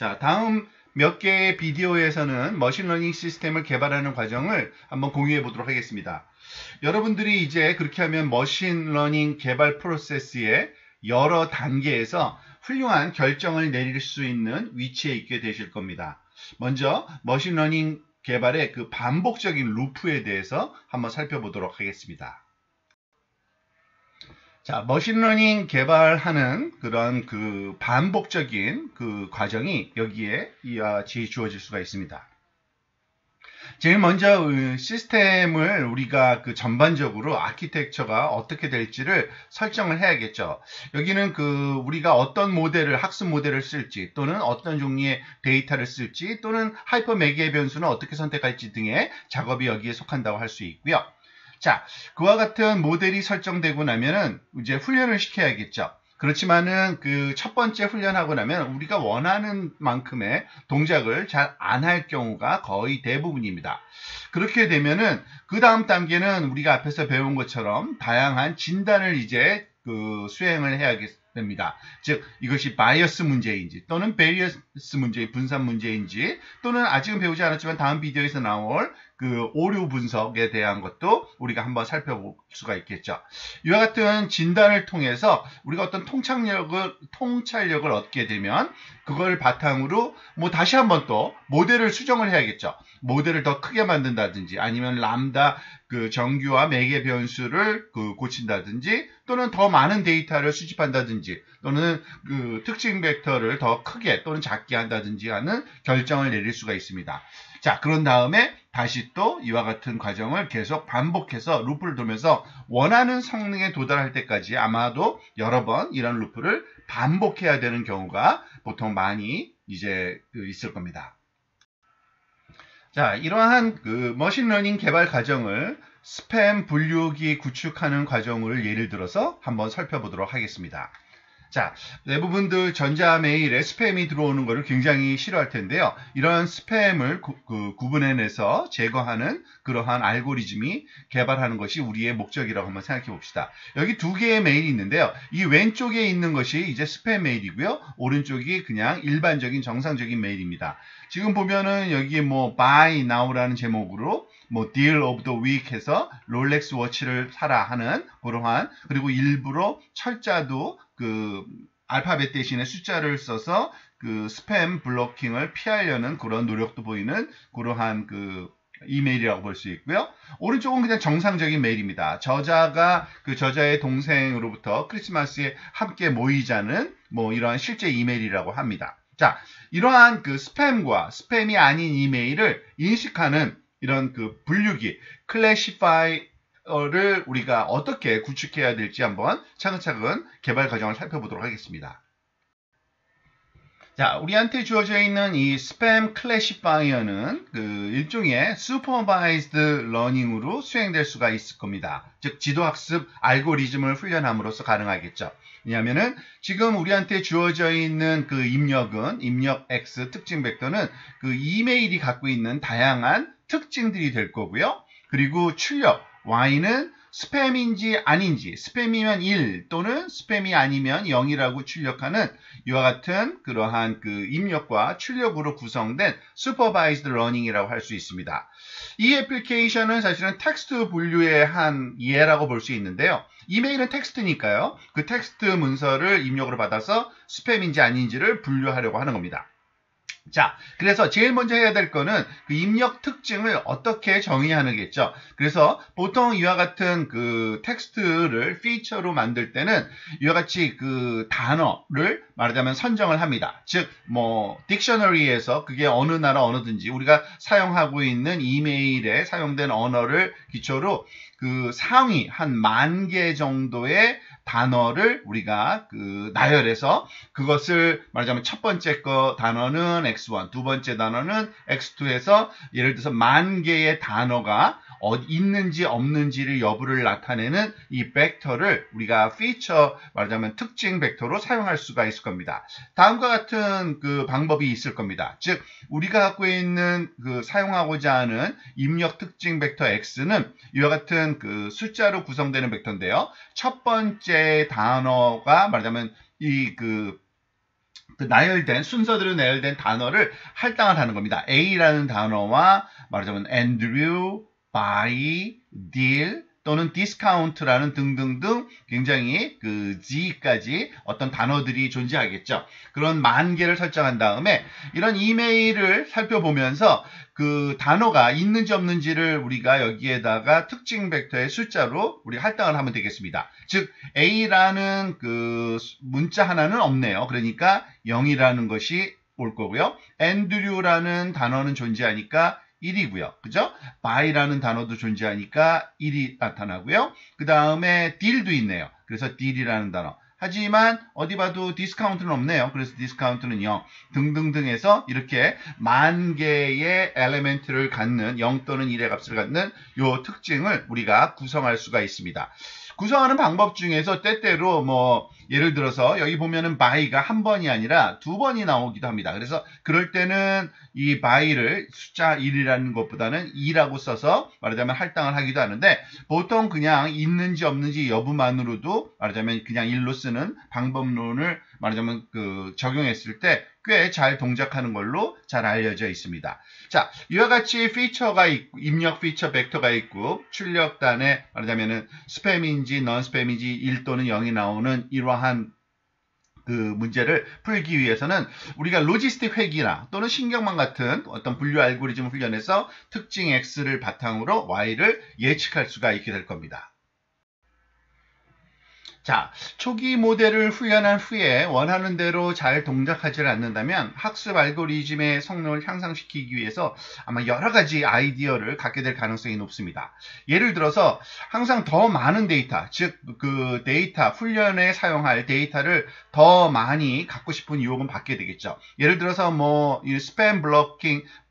자, 다음 몇 개의 비디오에서는 머신러닝 시스템을 개발하는 과정을 한번 공유해 보도록 하겠습니다. 여러분들이 이제 그렇게 하면 머신러닝 개발 프로세스의 여러 단계에서 훌륭한 결정을 내릴 수 있는 위치에 있게 되실 겁니다. 먼저 머신러닝 개발의 그 반복적인 루프에 대해서 한번 살펴보도록 하겠습니다. 자, 머신러닝 개발하는 그런 그 반복적인 그 과정이 여기에 이와 같이 주어질 수가 있습니다. 제일 먼저 시스템을 우리가 그 전반적으로 아키텍처가 어떻게 될지를 설정을 해야겠죠. 여기는 그 우리가 어떤 모델을 학습 모델을 쓸지 또는 어떤 종류의 데이터를 쓸지 또는 하이퍼 매개의 변수는 어떻게 선택할지 등의 작업이 여기에 속한다고 할 수 있고요. 자, 그와 같은 모델이 설정되고 나면은 이제 훈련을 시켜야겠죠. 그렇지만은 그 첫 번째 훈련하고 나면 우리가 원하는 만큼의 동작을 잘 안 할 경우가 거의 대부분입니다. 그렇게 되면은 그 다음 단계는 우리가 앞에서 배운 것처럼 다양한 진단을 이제 그 수행을 해야겠습니다. 즉 이것이 바이어스 문제인지 또는 베리어스 문제, 분산 문제인지 또는 아직은 배우지 않았지만 다음 비디오에서 나올 그 오류 분석에 대한 것도 우리가 한번 살펴볼 수가 있겠죠. 이와 같은 진단을 통해서 우리가 어떤 통찰력을 얻게 되면 그걸 바탕으로 뭐 다시 한번 또 모델을 수정을 해야겠죠. 모델을 더 크게 만든다든지 아니면 람다 그 정규와 매개 변수를 그 고친다든지 또는 더 많은 데이터를 수집한다든지 또는 그 특징 벡터를 더 크게 또는 작게 한다든지 하는 결정을 내릴 수가 있습니다. 자, 그런 다음에 다시 또 이와 같은 과정을 계속 반복해서 루프를 돌면서 원하는 성능에 도달할 때까지 아마도 여러 번 이런 루프를 반복해야 되는 경우가 보통 많이 이제 있을 겁니다. 자, 이러한 그 머신러닝 개발 과정을 스팸 분류기 구축하는 과정을 예를 들어서 한번 살펴보도록 하겠습니다. 자, 대부분들 전자메일에 스팸이 들어오는 것을 굉장히 싫어할 텐데요. 이런 스팸을 구분해내서 제거하는 그러한 알고리즘이 개발하는 것이 우리의 목적이라고 한번 생각해 봅시다. 여기 두 개의 메일이 있는데요. 이 왼쪽에 있는 것이 이제 스팸 메일이고요. 오른쪽이 그냥 일반적인 정상적인 메일입니다. 지금 보면은 여기 뭐 buy now라는 제목으로 뭐 deal of the week 해서 롤렉스 워치를 사라 하는 그러한 그리고 일부러 철자도 그 알파벳 대신에 숫자를 써서 그 스팸 블로킹을 피하려는 그런 노력도 보이는 그러한 그 이메일이라고 볼 수 있고요. 오른쪽은 그냥 정상적인 메일입니다. 저자가 그 저자의 동생으로부터 크리스마스에 함께 모이자는 뭐 이러한 실제 이메일이라고 합니다. 자, 이러한 그 스팸과 스팸이 아닌 이메일을 인식하는 이런 그 분류기, 클래시파이어를 우리가 어떻게 구축해야 될지 한번 차근차근 개발 과정을 살펴보도록 하겠습니다. 자, 우리한테 주어져 있는 이 스팸 클래시파이어는 그 일종의 슈퍼바이즈드 러닝으로 수행될 수가 있을 겁니다. 즉, 지도학습 알고리즘을 훈련함으로써 가능하겠죠. 왜냐하면은 지금 우리한테 주어져 있는 그 입력은 입력 X 특징 벡터는 그 이메일이 갖고 있는 다양한 특징들이 될 거고요. 그리고 출력 Y는 스팸인지 아닌지 스팸이면 1 또는 스팸이 아니면 0이라고 출력하는 이와 같은 그러한 그 입력과 출력으로 구성된 슈퍼바이즈드 러닝이라고 할 수 있습니다. 이 애플리케이션은 사실은 텍스트 분류의 한 예라고 볼 수 있는데요. 이메일은 텍스트니까요. 그 텍스트 문서를 입력으로 받아서 스팸인지 아닌지를 분류하려고 하는 겁니다. 자, 그래서 제일 먼저 해야 될 거는 그 입력 특징을 어떻게 정의하는겠죠. 그래서 보통 이와 같은 그 텍스트를 피처로 만들 때는 이와 같이 그 단어를 말하자면 선정을 합니다. 즉, 뭐 딕셔너리에서 그게 어느 나라 언어든지 우리가 사용하고 있는 이메일에 사용된 언어를 기초로 그 상위 한 10,000개 정도의 단어를 우리가 그 나열해서 그것을 말하자면 첫 번째 거 단어는 X1, 두 번째 단어는 X2에서 예를 들어서 10,000개의 단어가 있는지 없는지를 여부를 나타내는 이 벡터를 우리가 피처 말하자면 특징 벡터로 사용할 수가 있을 겁니다. 다음과 같은 그 방법이 있을 겁니다. 즉 우리가 갖고 있는 그 사용하고자 하는 입력 특징 벡터 X는 이와 같은 그 숫자로 구성되는 벡터인데요. 첫 번째 단어가 말하자면 이 그 그 나열된 순서대로 나열된 단어를 할당을 하는 겁니다. A라는 단어와 말하자면 Andrew, buy, deal 또는 discount라는 등등등 굉장히 그 G까지 어떤 단어들이 존재하겠죠. 그런 만 개를 설정한 다음에 이런 이메일을 살펴보면서 그 단어가 있는지 없는지를 우리가 여기에다가 특징 벡터의 숫자로 우리 할당을 하면 되겠습니다. 즉 A라는 그 문자 하나는 없네요. 그러니까 0이라는 것이 올 거고요. Andrew라는 단어는 존재하니까 1이고요. 그죠? buy라는 단어도 존재하니까 1이 나타나고요. 그 다음에 deal도 있네요. 그래서 deal이라는 단어. 하지만 어디 봐도 디스카운트는 없네요. 그래서 디스카운트는 0 등등등 해서 이렇게 만 개의 엘리멘트를 갖는 0 또는 1의 값을 갖는 요 특징을 우리가 구성할 수가 있습니다. 구성하는 방법 중에서 때때로 뭐 예를 들어서 여기 보면은 buy가 한 번이 아니라 두 번이 나오기도 합니다. 그래서 그럴 때는 이 buy를 숫자 1이라는 것보다는 2라고 써서 말하자면 할당을 하기도 하는데 보통 그냥 있는지 없는지 여부만으로도 말하자면 그냥 1로 쓰는 방법론을 말하자면 그 적용했을 때 꽤 잘 동작하는 걸로 잘 알려져 있습니다. 자, 이와 같이 피처가 있고, 입력 피처 벡터가 있고, 출력단에 말하자면은 스팸인지 넌 스팸인지 1 또는 0이 나오는 이러한 그 문제를 풀기 위해서는 우리가 로지스틱 회귀나 또는 신경망 같은 어떤 분류 알고리즘을 훈련해서 특징 X를 바탕으로 Y를 예측할 수가 있게 될 겁니다. 자, 초기 모델을 훈련한 후에 원하는 대로 잘 동작하지 않는다면 학습 알고리즘의 성능을 향상시키기 위해서 아마 여러 가지 아이디어를 갖게 될 가능성이 높습니다. 예를 들어서 항상 더 많은 데이터, 즉 그 데이터, 훈련에 사용할 데이터를 더 많이 갖고 싶은 유혹은 받게 되겠죠. 예를 들어서 뭐 스팸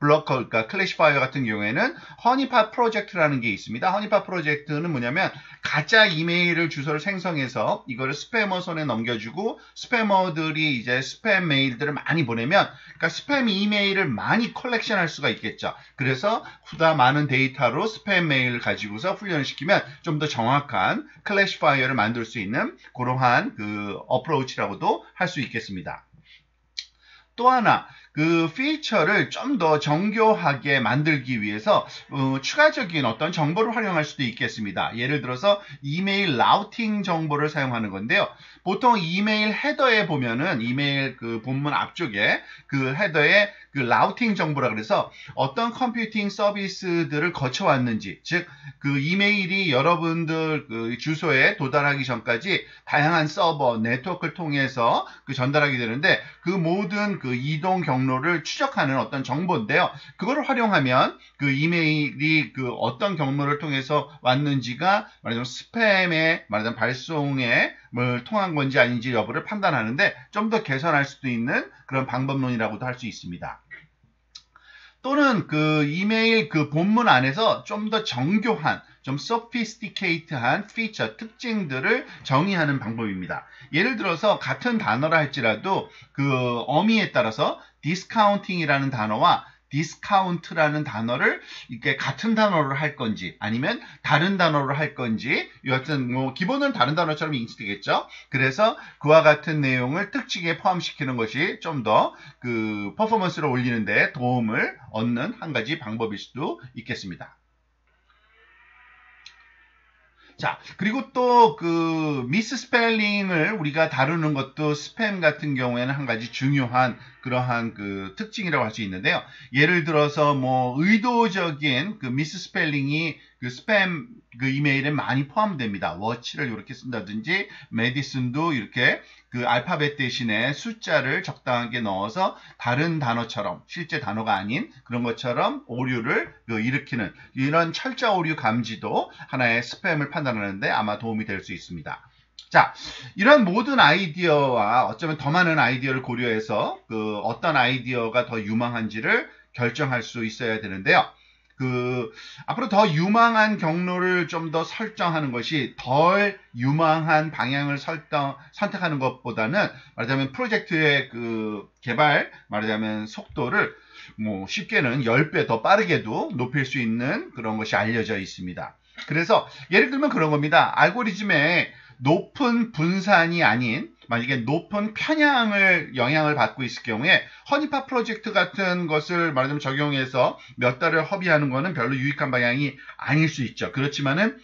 블러커, 그러니까 클래시파이어 같은 경우에는 허니팟 프로젝트라는 게 있습니다. 허니팟 프로젝트는 뭐냐면 가짜 이메일을 주소를 생성해서 이거를 스패머 손에 넘겨주고 스패머들이 이제 스팸 메일들을 많이 보내면 그러니까 스팸 이메일을 많이 컬렉션할 수가 있겠죠. 그래서 보다 많은 데이터로 스팸 메일을 가지고서 훈련을 시키면 좀 더 정확한 클래시파이어를 만들 수 있는 그러한 그 어프로치라고도 할 수 있겠습니다. 또 하나 그 피처를 좀 더 정교하게 만들기 위해서 추가적인 어떤 정보를 활용할 수도 있겠습니다. 예를 들어서 이메일 라우팅 정보를 사용하는 건데요. 보통 이메일 헤더에 보면은 이메일 그 본문 앞쪽에 그 헤더에 그 라우팅 정보라 그래서 어떤 컴퓨팅 서비스들을 거쳐왔는지, 즉 그 이메일이 여러분들 그 주소에 도달하기 전까지 다양한 서버, 네트워크를 통해서 그 전달하게 되는데 그 모든 그 이동 경로를 추적하는 어떤 정보인데요. 그거를 활용하면 그 이메일이 그 어떤 경로를 통해서 왔는지가 말하자면 스팸에 말하자면 발송에 뭘 통한 건지 아닌지 여부를 판단하는데 좀 더 개선할 수도 있는 그런 방법론이라고도 할 수 있습니다. 또는 그 이메일 그 본문 안에서 좀 더 정교한, 좀 sophisticate한 피처, 특징들을 정의하는 방법입니다. 예를 들어서 같은 단어라 할지라도 그 어미에 따라서 discounting이라는 단어와 디스카운트라는 단어를 이렇게 같은 단어로 할 건지 아니면 다른 단어로 할 건지 여하튼 뭐 기본은 다른 단어처럼 인식되겠죠. 그래서 그와 같은 내용을 특징에 포함시키는 것이 좀 더 그 퍼포먼스를 올리는 데 도움을 얻는 한 가지 방법일 수도 있겠습니다. 자, 그리고 또 그 미스 스펠링을 우리가 다루는 것도 스팸 같은 경우에는 한 가지 중요한 그러한 그 특징이라고 할 수 있는데요. 예를 들어서 뭐 의도적인 그 미스 스펠링이 그 스팸 그 이메일에 많이 포함됩니다. 워치를 이렇게 쓴다든지 메디슨도 이렇게 그 알파벳 대신에 숫자를 적당하게 넣어서 다른 단어처럼 실제 단어가 아닌 그런 것처럼 오류를 그 일으키는 이런 철자 오류 감지도 하나의 스팸을 판단하는데 아마 도움이 될 수 있습니다. 자, 이런 모든 아이디어와 어쩌면 더 많은 아이디어를 고려해서 그 어떤 아이디어가 더 유망한지를 결정할 수 있어야 되는데요. 그 앞으로 더 유망한 경로를 좀 더 설정하는 것이 덜 유망한 방향을 선택하는 것보다는 말하자면 프로젝트의 그 개발 말하자면 속도를 뭐 쉽게는 10배 더 빠르게도 높일 수 있는 그런 것이 알려져 있습니다. 그래서 예를 들면 그런 겁니다. 알고리즘에 높은 분산이 아닌 만약에 높은 편향을 영향을 받고 있을 경우에 허니팟 프로젝트 같은 것을 말하자면 적용해서 몇 달을 허비하는 거는 별로 유익한 방향이 아닐 수 있죠. 그렇지만은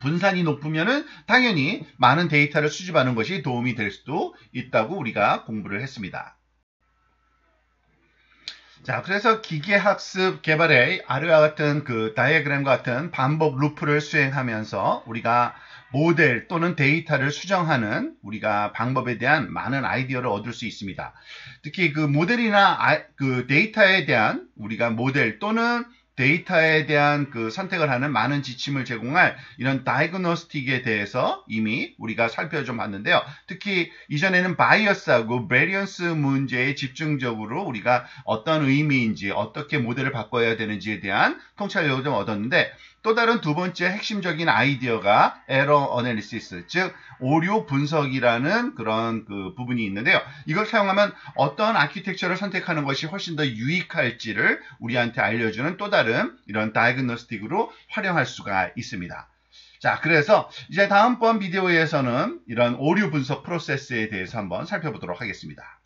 분산이 높으면은 당연히 많은 데이터를 수집하는 것이 도움이 될 수도 있다고 우리가 공부를 했습니다. 자, 그래서 기계학습 개발에 아래와 같은 그 다이어그램과 같은 반복 루프를 수행하면서 우리가 모델 또는 데이터를 수정하는 우리가 방법에 대한 많은 아이디어를 얻을 수 있습니다. 특히 그 모델이나 그 데이터에 대한 우리가 모델 또는 데이터에 대한 그 선택을 하는 많은 지침을 제공할 이런 다이그노스틱에 대해서 이미 우리가 살펴좀 봤는데요. 특히 이전에는 바이어스하고 베리언스 문제에 집중적으로 우리가 어떤 의미인지 어떻게 모델을 바꿔야 되는지에 대한 통찰력을 좀 얻었는데 또 다른 두 번째 핵심적인 아이디어가 에러 어널리시스, 즉 오류 분석이라는 그런 그 부분이 있는데요. 이걸 사용하면 어떤 아키텍처를 선택하는 것이 훨씬 더 유익할지를 우리한테 알려주는 또 다른 이런 다이그노스틱으로 활용할 수가 있습니다. 자, 그래서 이제 다음번 비디오에서는 이런 오류 분석 프로세스에 대해서 한번 살펴보도록 하겠습니다.